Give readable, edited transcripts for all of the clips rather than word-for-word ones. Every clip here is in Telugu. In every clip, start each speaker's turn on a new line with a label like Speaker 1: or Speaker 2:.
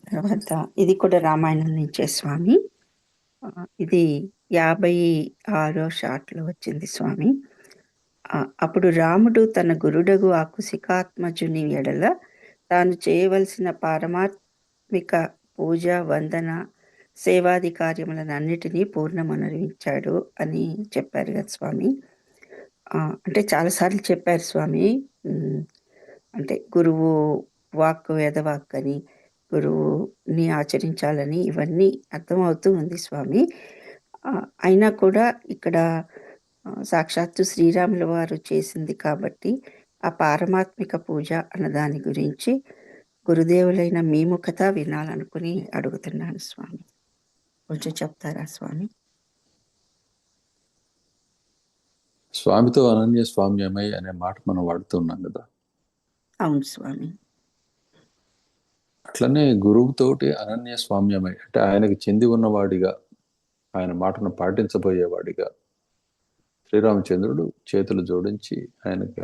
Speaker 1: తర్వాత ఇది కూడా రామాయణం నుంచే స్వామి. ఇది 56 షాట్లో వచ్చింది స్వామి. అప్పుడు రాముడు తన గురుడగు ఆ కుశికాత్మజుని ఎడల తాను చేయవలసిన పారమాత్మిక పూజ, వందన, సేవాది కార్యములనన్నిటినీ పూర్ణమనరించాడు అని చెప్పారు కదా స్వామి. అంటే చాలాసార్లు చెప్పారు స్వామి. అంటే గురువు వాక్ వేదవాక్ అని, గురువుని ఆచరించాలని ఇవన్నీ అర్థమవుతూ ఉంది స్వామి. అయినా కూడా ఇక్కడ సాక్షాత్తు శ్రీరాముల వారు చేసింది కాబట్టి ఆ పారమాత్మిక పూజ అన్న దాని గురించి గురుదేవులైన మీ ముఖత వినాలనుకుని అడుగుతున్నాను స్వామి. కొంచెం చెప్తారా స్వామి?
Speaker 2: స్వామితో అనన్య స్వామ్యమై అనే మాట మనం వాడుతున్నాం కదా.
Speaker 1: అవును స్వామి.
Speaker 2: అట్లనే గురువుతోటి అనన్య స్వామ్యమై అంటే ఆయనకి చెంది ఉన్నవాడిగా, ఆయన మాటను పాటించబోయేవాడిగా శ్రీరామచంద్రుడు చేతులు జోడించి ఆయనకి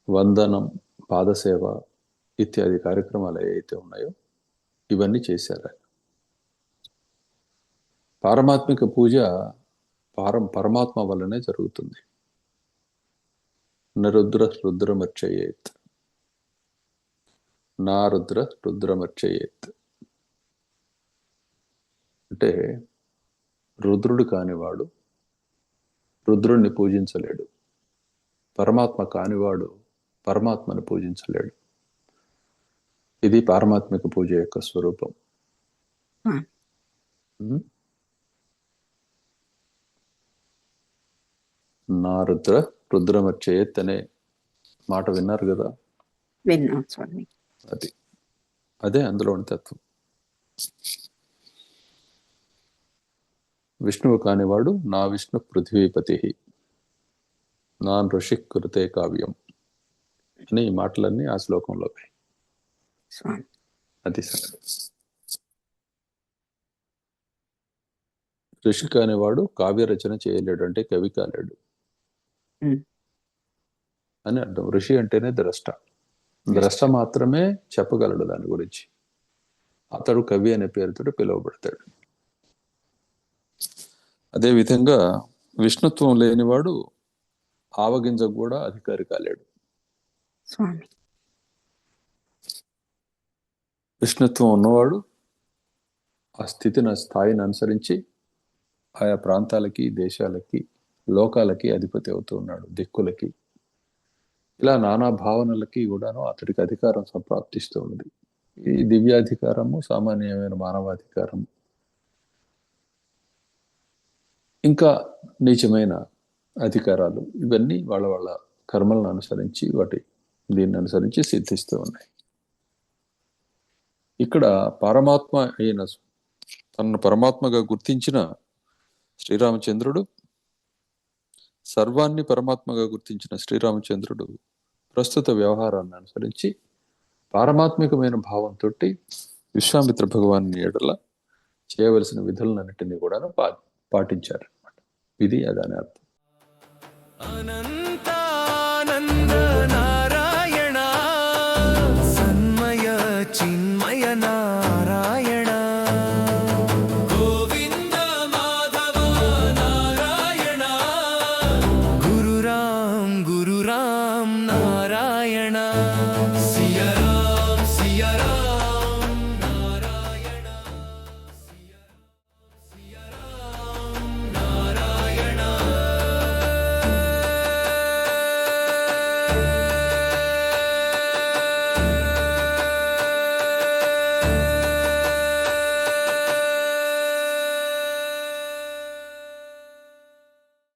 Speaker 2: వందనం, పాదసేవ ఇత్యాది కార్యక్రమాలు ఏవైతే ఉన్నాయో ఇవన్నీ చేశారు. పారమాత్మిక పూజ పరమాత్మ వల్లనే జరుగుతుంది. నరుద్ర రుద్రమర్చయేత్, నా రుద్ర రుద్రమర్చయేత్ అంటే రుద్రుడు కానివాడు రుద్రుడిని పూజించలేడు, పరమాత్మ కానివాడు పరమాత్మను పూజించలేడు. ఇది పారమాత్మిక పూజ యొక్క స్వరూపం. నా రుద్ర రుద్రమర్చయేత్ అనే మాట విన్నారు కదా.
Speaker 1: విన్నాం స్వామి.
Speaker 2: అదే అందులోని తత్వం. విష్ణువు కానివాడు నా విష్ణు పృథ్వీపతి, నా ఋషి కురుతే కావ్యం అని ఈ మాటలన్నీ ఆ శ్లోకంలో. అది ఋషి కానివాడు కావ్య రచన చేయలేడు, అంటే కవి కాలేడు అని అర్థం. ఋషి అంటేనే ద్రష్ట. ద్రష్ట మాత్రమే చెప్పగలడు దాని గురించి. అతడు కవి అనే పేరుతో పిలువబడతాడు. అదేవిధంగా విష్ణుత్వం లేనివాడు ఆవగింజకు కూడా అధికారి కాలేడు. విష్ణుత్వం ఉన్నవాడు ఆ స్థాయిని అనుసరించి ఆయా ప్రాంతాలకి, దేశాలకి, లోకాలకి అధిపతి అవుతూ ఉన్నాడు, దిక్కులకి. ఇలా నానా భావనలకి కూడాను అతడికి అధికారం సంప్రాప్తిస్తూ ఉన్నది. ఈ దివ్యాధికారము, సామాన్యమైన మానవాధికారము, ఇంకా నీచమైన అధికారాలు, ఇవన్నీ వాళ్ళ వాళ్ళ కర్మలను అనుసరించి దీన్ని అనుసరించి సిద్ధిస్తూ ఉన్నాయి. ఇక్కడ పరమాత్మ అయిన తనను పరమాత్మగా గుర్తించిన శ్రీరామచంద్రుడు, సర్వాన్ని పరమాత్మగా గుర్తించిన శ్రీరామచంద్రుడు ప్రస్తుత వ్యవహారాన్ని అనుసరించి పారమాత్మికమైన భావంతో విశ్వామిత్ర భగవాన్ ఎడల చేయవలసిన విధులన్నింటినీ కూడా పాటించారు అన్నమాట. ఇది అదని అర్థం. అనంతానంద నారాయణ సన్మయ చిన్మయనా